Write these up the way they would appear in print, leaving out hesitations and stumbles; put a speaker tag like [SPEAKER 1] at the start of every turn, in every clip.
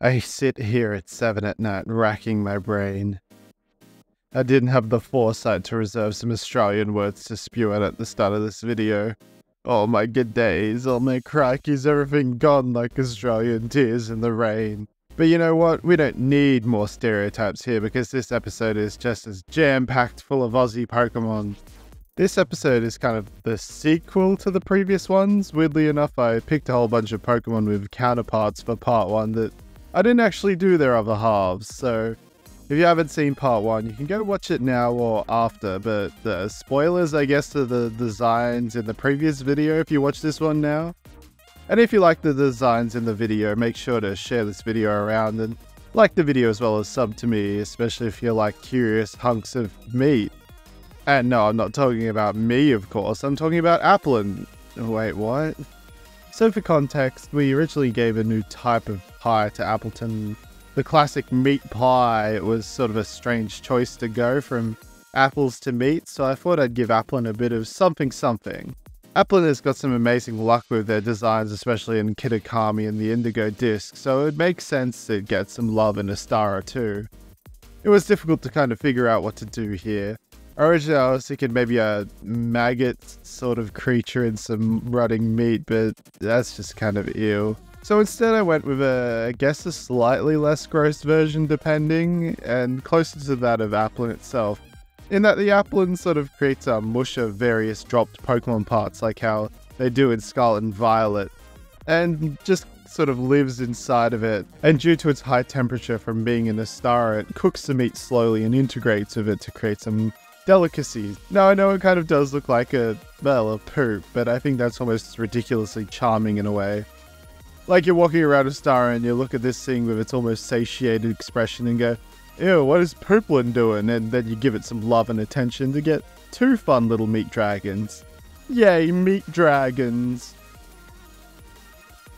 [SPEAKER 1] I sit here at 7 at night racking my brain. I didn't have the foresight to reserve some Australian words to spew out at the start of this video. Oh my good days, all my crikeys, everything gone like Australian tears in the rain. But you know what? We don't need more stereotypes here because this episode is just as jam-packed full of Aussie Pokemon. This episode is kind of the sequel to the previous ones. Weirdly enough, I picked a whole bunch of Pokemon with counterparts for part 1 that I didn't actually do their other halves, so if you haven't seen part 1, you can go watch it now or after, but the spoilers, I guess, to the designs in the previous video if you watch this one now. And if you like the designs in the video, make sure to share this video around and like the video as well as sub to me, especially if you like curious hunks of meat. And no, I'm not talking about me, of course, I'm talking about Applin. Wait, what? So for context, we originally gave a new type of pie to Appleton. The classic meat pie was sort of a strange choice to go from apples to meat, so I thought I'd give Applin a bit of something. Applin has got some amazing luck with their designs, especially in Kitakami and the Indigo disc, so it makes sense to get some love in Astara too. It was difficult to kind of figure out what to do here. Originally I was thinking maybe a maggot sort of creature and some rotting meat, but that's just kind of ew. So instead I went with I guess a slightly less gross version depending, and closer to that of Applin itself. In that the Applin sort of creates a mush of various dropped Pokemon parts like how they do in Scarlet and Violet, and just sort of lives inside of it, and due to its high temperature from being in a star, it cooks the meat slowly and integrates with it to create some delicacies. Now I know it kind of does look like a poop, but I think that's almost ridiculously charming in a way. Like you're walking around a star and you look at this thing with its almost satiated expression and go, ew, what is pooplin doing? And then you give it some love and attention to get 2 fun little meat dragons. Yay, meat dragons!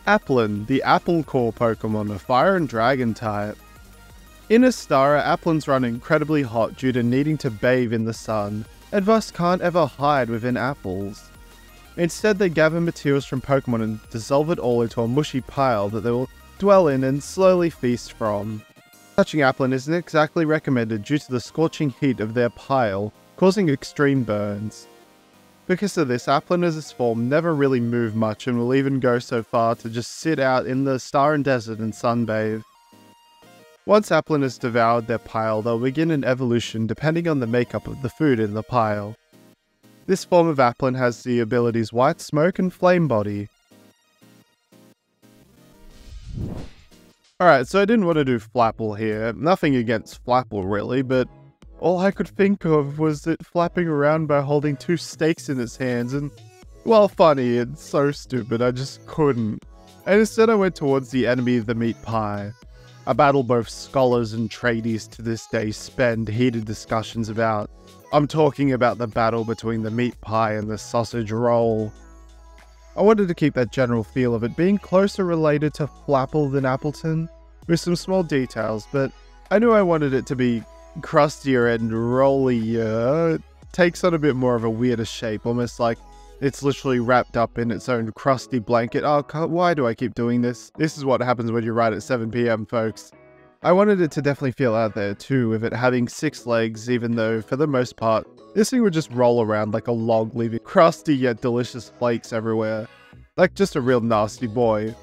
[SPEAKER 1] Applin, the apple core Pokemon, a fire and dragon type. In Astara, Applins run incredibly hot due to needing to bathe in the sun, and thus can't ever hide within apples. Instead, they gather materials from Pokemon and dissolve it all into a mushy pile that they will dwell in and slowly feast from. Touching Applin isn't exactly recommended due to the scorching heat of their pile, causing extreme burns. Because of this, Applin as its form never really move much and will even go so far to just sit out in the star and desert and sunbathe. Once Applin has devoured their pile, they'll begin an evolution depending on the makeup of the food in the pile. This form of Applin has the abilities White Smoke and Flame Body. Alright, so I didn't want to do Flapple here. Nothing against Flapple really, but all I could think of was it flapping around by holding 2 stakes in its hands, and well, funny and so stupid, I just couldn't. And instead I went towards the enemy of the meat pie. A battle both scholars and tradies to this day spend heated discussions about. I'm talking about the battle between the meat pie and the sausage roll. I wanted to keep that general feel of it being closer related to Flapple than Appleton, with some small details, but I knew I wanted it to be crustier and rollier. It takes on a bit more of a weirder shape, almost like it's literally wrapped up in its own crusty blanket. Oh, why do I keep doing this? This is what happens when you write at 7 PM, folks. I wanted it to definitely feel out there too, with it having 6 legs, even though, for the most part, this thing would just roll around like a log, leaving crusty yet delicious flakes everywhere. Like just a real nasty boy.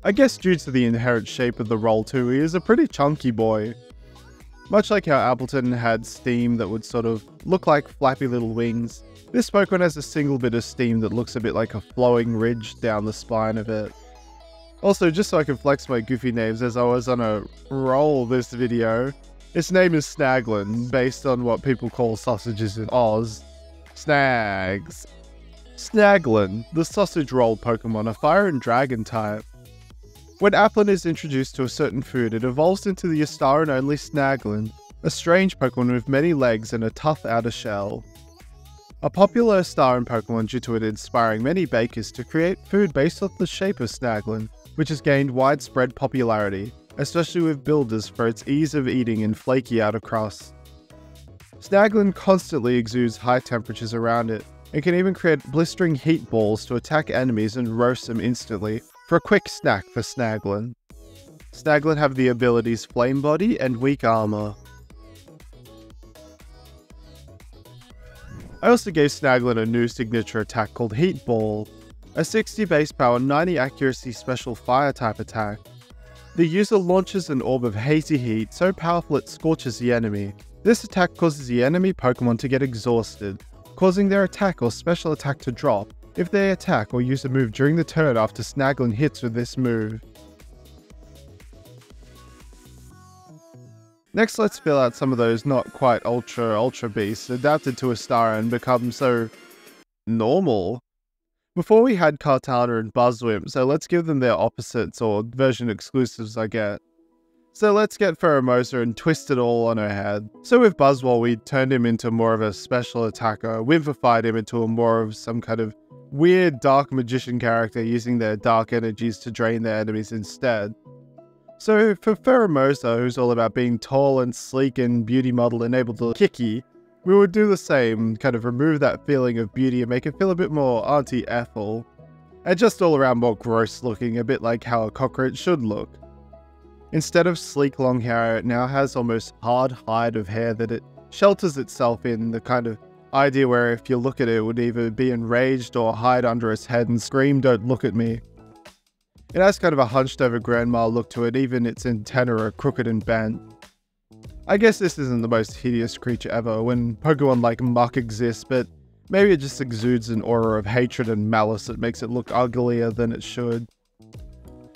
[SPEAKER 1] I guess due to the inherent shape of the roll too, he is a pretty chunky boy. Much like how Appleton had steam that would sort of look like flappy little wings, this Pokemon has a single bit of steam that looks a bit like a flowing ridge down the spine of it. Also, just so I can flex my goofy names as I was on a roll this video, its name is Snaglin, based on what people call sausages in Oz. Snags. Snaglin, the sausage roll Pokemon, a fire and dragon type. When Applin is introduced to a certain food, it evolves into the Astaran-only Snaglin, a strange Pokemon with many legs and a tough outer shell. A popular Astaran Pokemon due to it inspiring many bakers to create food based off the shape of Snaglin, which has gained widespread popularity, especially with builders for its ease of eating and flaky outer crust. Snaglin constantly exudes high temperatures around it, and can even create blistering heat balls to attack enemies and roast them instantly, for a quick snack for Snaglin. Snaglin have the abilities Flame Body and Weak Armor. I also gave Snaglin a new signature attack called Heat Ball, a 60 base power 90 accuracy special fire type attack. The user launches an orb of hazy heat so powerful it scorches the enemy. This attack causes the enemy Pokemon to get exhausted, causing their attack or special attack to drop if they attack or use a move during the turn after Snaglin hits with this move. Next, let's fill out some of those not quite ultra beasts adapted to Astara and become so normal. Before we had Kartana and Buzzwimp, so let's give them their opposites or version exclusives I get. So let's get Pheromosa and twist it all on her head. So with Buzzwole, we turned him into more of a special attacker, Whimperfied him into more of some kind of weird dark magician character using their dark energies to drain their enemies instead. So for Pheromosa, who's all about being tall and sleek and beauty model and able to kicky, we would do the same, kind of remove that feeling of beauty and make it feel a bit more Auntie Ethel. And just all around more gross looking, a bit like how a cockroach should look. Instead of sleek long hair, it now has almost hard hide of hair that it shelters itself in, the kind of idea where if you look at it, it would either be enraged or hide under its head and scream, "Don't look at me." It has kind of a hunched over grandma look to it, even its antennae are crooked and bent. I guess this isn't the most hideous creature ever when Pokemon like Muck exists, but maybe it just exudes an aura of hatred and malice that makes it look uglier than it should.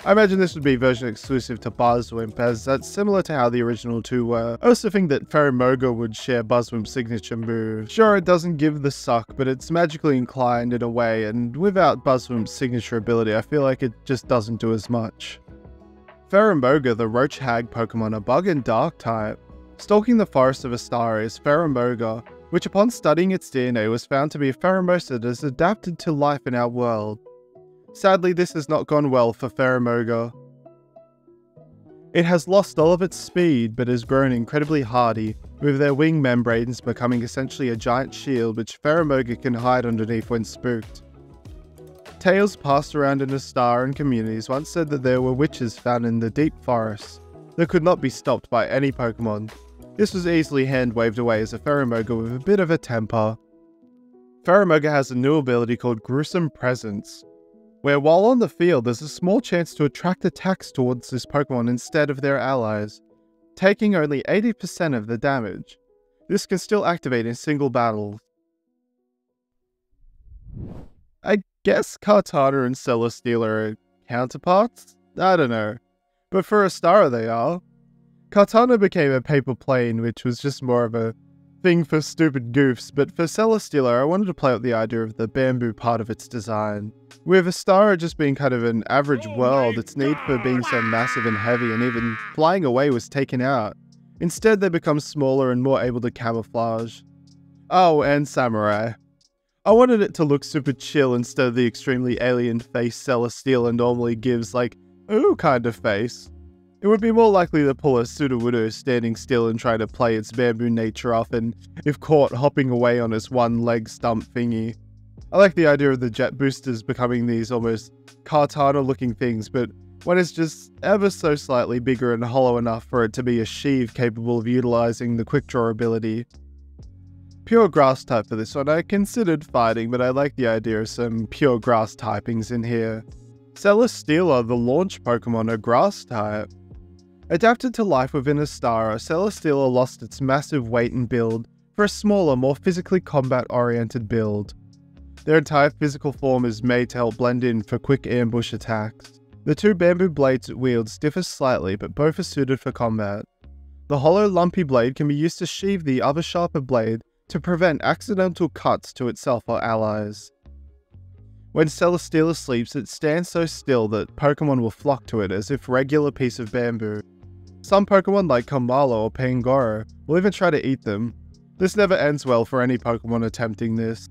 [SPEAKER 1] I imagine this would be version exclusive to Buzzwimp, as that's similar to how the original two were. I also think that Pheromosa would share Buzzwimp's signature move. Sure, it doesn't give the suck, but it's magically inclined in a way, and without Buzzwimp's signature ability, I feel like it just doesn't do as much. Pheromosa, the Roach Hag Pokemon, are Bug and Dark type. Stalking the Forest of Astara is Pheromosa, which upon studying its DNA was found to be a Pheromosa that is adapted to life in our world. Sadly, this has not gone well for Pheromosa. It has lost all of its speed, but has grown incredibly hardy, with their wing membranes becoming essentially a giant shield which Pheromosa can hide underneath when spooked. Tales passed around in Astara and communities once said that there were witches found in the deep forests that could not be stopped by any Pokemon. This was easily hand-waved away as a Pheromosa with a bit of a temper. Pheromosa has a new ability called Gruesome Presence, where while on the field there's a small chance to attract attacks towards this Pokemon instead of their allies, taking only 80% of the damage. This can still activate in single battles. I guess Kartana and Celesteela are counterparts? I don't know. But for Astara they are. Kartana became a paper plane, which was just more of a thing for stupid goofs, but for Celesteela I wanted to play up the idea of the bamboo part of its design. With Astara just being kind of an average world, its need for being so massive and heavy and even flying away was taken out. Instead they become smaller and more able to camouflage. Oh, and samurai. I wanted it to look super chill instead of the extremely alien face Celesteela normally gives, like, ooh kind of face. It would be more likely to pull a Sudowoodo standing still and try to play its bamboo nature off, and if caught hopping away on its one leg stump thingy. I like the idea of the jet boosters becoming these almost Kartana looking things, but one is just ever so slightly bigger and hollow enough for it to be a sheave capable of utilizing the quick draw ability. Pure grass type for this one. I considered fighting, but I like the idea of some pure grass typings in here. Celesteela, the launch Pokemon, are grass type. Adapted to life within Astara, Celesteela lost its massive weight and build for a smaller, more physically combat-oriented build. Their entire physical form is made to help blend in for quick ambush attacks. The two bamboo blades it wields differ slightly, but both are suited for combat. The hollow, lumpy blade can be used to sheathe the other sharper blade to prevent accidental cuts to itself or allies. When Celesteela sleeps, it stands so still that Pokemon will flock to it as if regular piece of bamboo. Some Pokemon like Komala or Pangoro will even try to eat them. This never ends well for any Pokemon attempting this.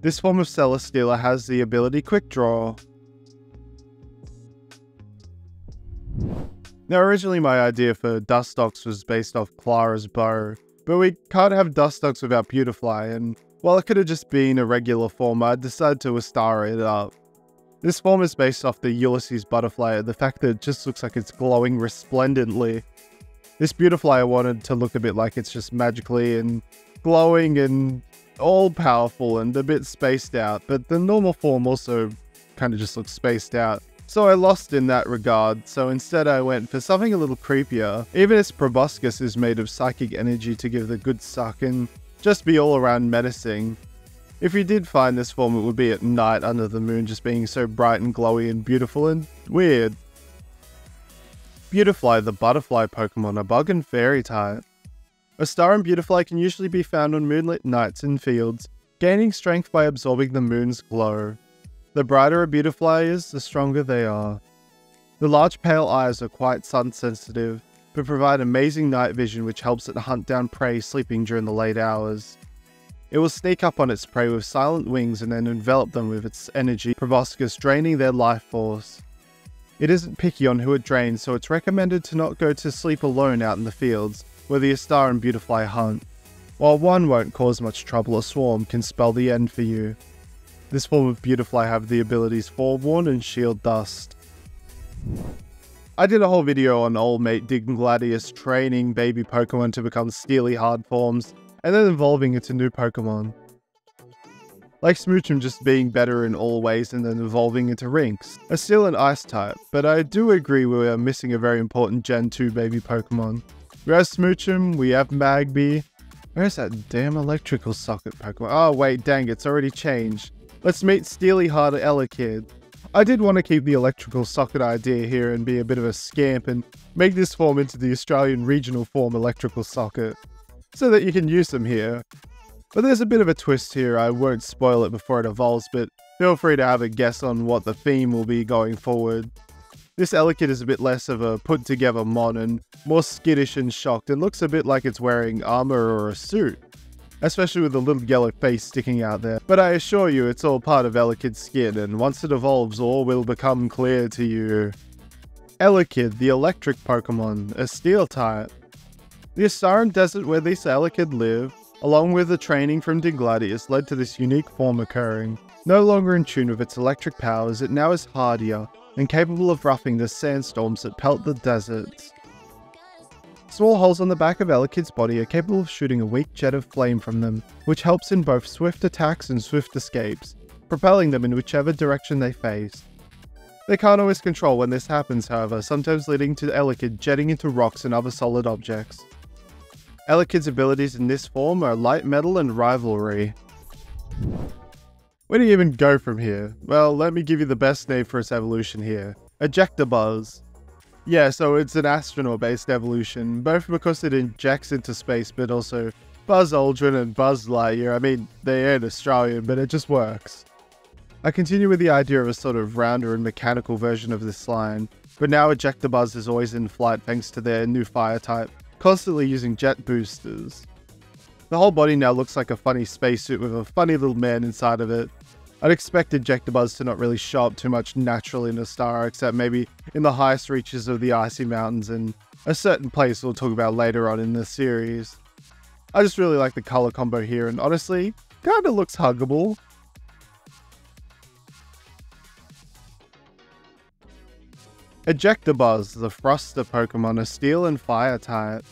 [SPEAKER 1] This form of Celesteela has the ability Quick Draw. Now originally my idea for Dustox was based off Clara's bow, but we can't have Dustox without Beautifly, and while it could have just been a regular form, I decided to Astara it up. This form is based off the Ulysses butterfly, the fact that it just looks like it's glowing resplendently. This beautiful I wanted to look a bit like it's just magically and glowing and all-powerful and a bit spaced out, but the normal form also kind of just looks spaced out. So I lost in that regard, so instead I went for something a little creepier. Even its proboscis is made of psychic energy to give the good suck and just be all around menacing. If you did find this form, it would be at night under the moon, just being so bright and glowy and beautiful and weird. Beautifly, the butterfly Pokemon, a bug and fairy type. A star and Beautifly can usually be found on moonlit nights in fields, gaining strength by absorbing the moon's glow. The brighter a Beautifly is, the stronger they are. The large pale eyes are quite sun sensitive, but provide amazing night vision which helps it hunt down prey sleeping during the late hours. It will sneak up on its prey with silent wings and then envelop them with its energy proboscis, draining their life force. It isn't picky on who it drains, so it's recommended to not go to sleep alone out in the fields, where the Star and Beautifly hunt. While one won't cause much trouble, a swarm can spell the end for you. This form of Beautifly have the abilities Forewarn and Shield Dust. I did a whole video on old mate Dingladius training baby Pokemon to become steely hard forms, and then evolving into new Pokemon. Like Smoochum just being better in all ways and then evolving into Rinks, are still an Ice type, but I do agree we are missing a very important Gen 2 baby Pokemon. We have Smoochum, we have Magby. Where's that damn electrical socket Pokemon? Oh wait, dang, it's already changed. Let's meet Steely Hard Elekid. I did want to keep the electrical socket idea here and be a bit of a scamp and make this form into the Australian regional form electrical socket, so that you can use them here. But there's a bit of a twist here, I won't spoil it before it evolves, but feel free to have a guess on what the theme will be going forward. This Elekid is a bit less of a put together mon and more skittish and shocked and looks a bit like it's wearing armor or a suit, especially with the little yellow face sticking out there. But I assure you it's all part of Elekid's skin, and once it evolves all will become clear to you. Elekid, the electric Pokemon, a steel type. The Astaran Desert where these Elekid live, along with the training from Dingladius, led to this unique form occurring. No longer in tune with its electric powers, it now is hardier and capable of roughing the sandstorms that pelt the deserts. Small holes on the back of Elekid's body are capable of shooting a weak jet of flame from them, which helps in both swift attacks and swift escapes, propelling them in whichever direction they face. They can't always control when this happens, however, sometimes leading to Elekid jetting into rocks and other solid objects. Elekid's abilities in this form are Light Metal and Rivalry. Where do you even go from here? Well, let me give you the best name for its evolution here. Ejectabuzz. Yeah, so it's an astronaut-based evolution, both because it injects into space, but also Buzz Aldrin and Buzz Lightyear. I mean, they ain't Australian, but it just works. I continue with the idea of a sort of rounder and mechanical version of this line, but now Ejectabuzz is always in flight thanks to their new fire type, constantly using jet boosters. The whole body now looks like a funny spacesuit with a funny little man inside of it. I'd expect Ejectabuzz to not really show up too much naturally in a star, except maybe in the highest reaches of the icy mountains and a certain place we'll talk about later on in the series. I just really like the color combo here, and honestly, kinda looks huggable. Ejectabuzz, the Thruster Pokemon, are Steel and Fire type.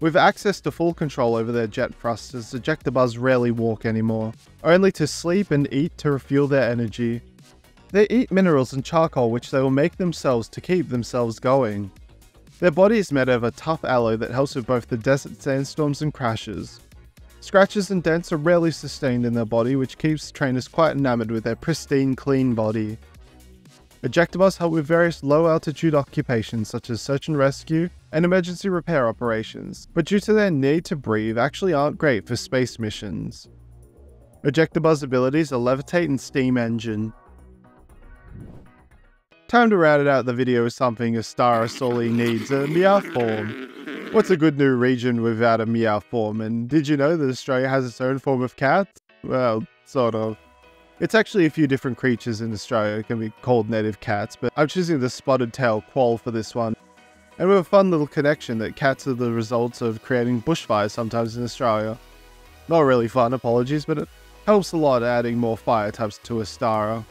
[SPEAKER 1] With access to full control over their jet thrusters, Ejectabuzz rarely walk anymore, only to sleep and eat to refuel their energy. They eat minerals and charcoal which they will make themselves to keep themselves going. Their body is made of a tough alloy that helps with both the desert sandstorms and crashes. Scratches and dents are rarely sustained in their body, which keeps trainers quite enamored with their pristine, clean body. Ejectabuzz help with various low-altitude occupations such as search and rescue and emergency repair operations, but due to their need to breathe, actually aren't great for space missions. Ejectabuzz abilities are Levitate and Steam Engine. Time to round it out the video with something a star sorely needs, a Meowth form. What's a good new region without a Meowth form, and did you know that Australia has its own form of cat? Well, sort of. It's actually a few different creatures in Australia that can be called native cats, but I'm choosing the spotted tail quoll for this one. And with a fun little connection that cats are the results of creating bushfires sometimes in Australia. Not really fun, apologies, but it helps a lot adding more fire types to Astara.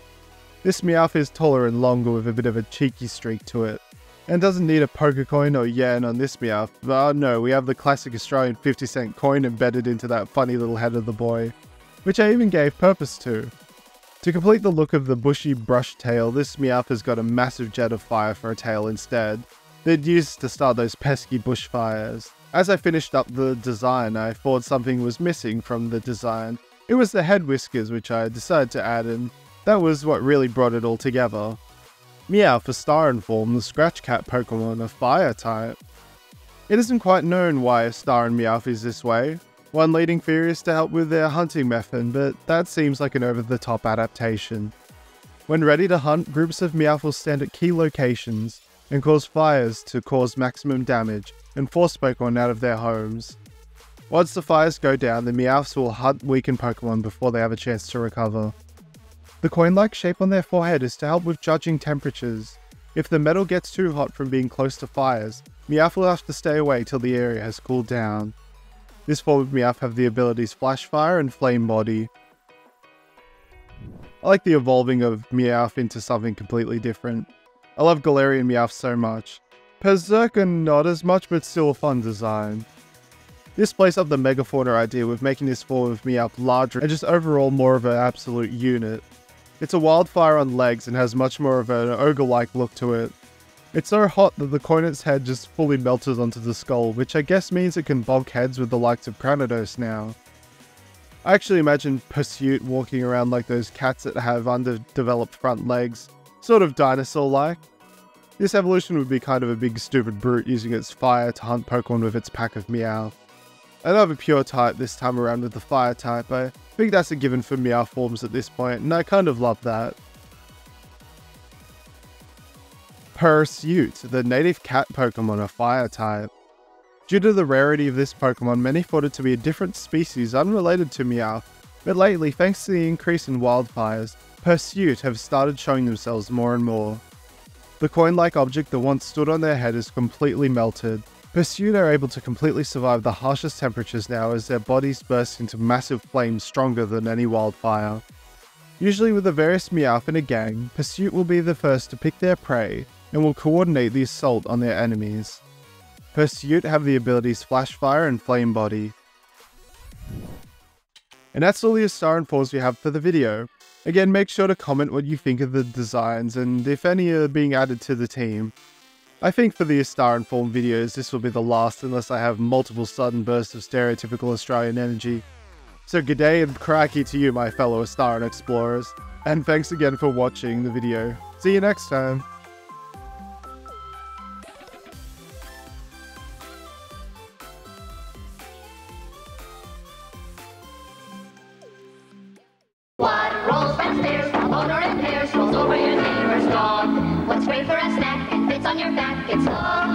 [SPEAKER 1] This Meowth is taller and longer with a bit of a cheeky streak to it, and doesn't need a poker coin or yen on this Meowth, but no, we have the classic Australian 50-cent coin embedded into that funny little head of the boy, which I even gave purpose to. To complete the look of the bushy brush tail, this Meowth has got a massive jet of fire for a tail instead. They'd used to start those pesky bushfires. As I finished up the design, I thought something was missing from the design. It was the head whiskers, which I decided to add, and that was what really brought it all together. Meowth, a Starin form, the Scratch Cat Pokemon, a fire type. It isn't quite known why a Starin Meowth is this way. One leading theory is to help with their hunting method, but that seems like an over-the-top adaptation. When ready to hunt, groups of Meowth will stand at key locations and cause fires to cause maximum damage and force Pokemon out of their homes. Once the fires go down, the Meowths will hunt weakened Pokemon before they have a chance to recover. The coin-like shape on their forehead is to help with judging temperatures. If the metal gets too hot from being close to fires, Meowth will have to stay away till the area has cooled down. This form of Meowth have the abilities Flash Fire and Flame Body. I like the evolving of Meowth into something completely different. I love Galarian Meowth so much. Berserker not as much, but still a fun design. This plays up the Megafauna idea with making this form of Meowth larger and just overall more of an absolute unit. It's a wildfire on legs and has much more of an ogre-like look to it. It's so hot that the coin its head just fully melted onto the skull, which I guess means it can bonk heads with the likes of Cranidos now. I actually imagine Pursuit walking around like those cats that have underdeveloped front legs, sort of dinosaur-like. This evolution would be kind of a big stupid brute using its fire to hunt Pokemon with its pack of Meowth. I don't have a pure type this time around with the fire type. I think that's a given for Meowth forms at this point, and I kind of love that. Pursuit, the native cat Pokemon, a fire type. Due to the rarity of this Pokemon, many thought it to be a different species unrelated to Meowth, but lately, thanks to the increase in wildfires, Pursuit have started showing themselves more and more. The coin-like object that once stood on their head is completely melted. Pursuit are able to completely survive the harshest temperatures now as their bodies burst into massive flames stronger than any wildfire. Usually with the various Meowth in a gang, Pursuit will be the first to pick their prey and will coordinate the assault on their enemies. Pursuit have the abilities Flash Fire and Flame Body. And that's all the Starin forms we have for the video. Again, make sure to comment what you think of the designs and if any are being added to the team. I think for the Starin form videos this will be the last unless I have multiple sudden bursts of stereotypical Australian energy. So g'day and crikey to you my fellow Starin explorers, and thanks again for watching the video. See you next time!
[SPEAKER 2] What rolls downstairs, a motor and pairs, rolls over your neighbor's dog? What's great for a snack and fits on your back? It's all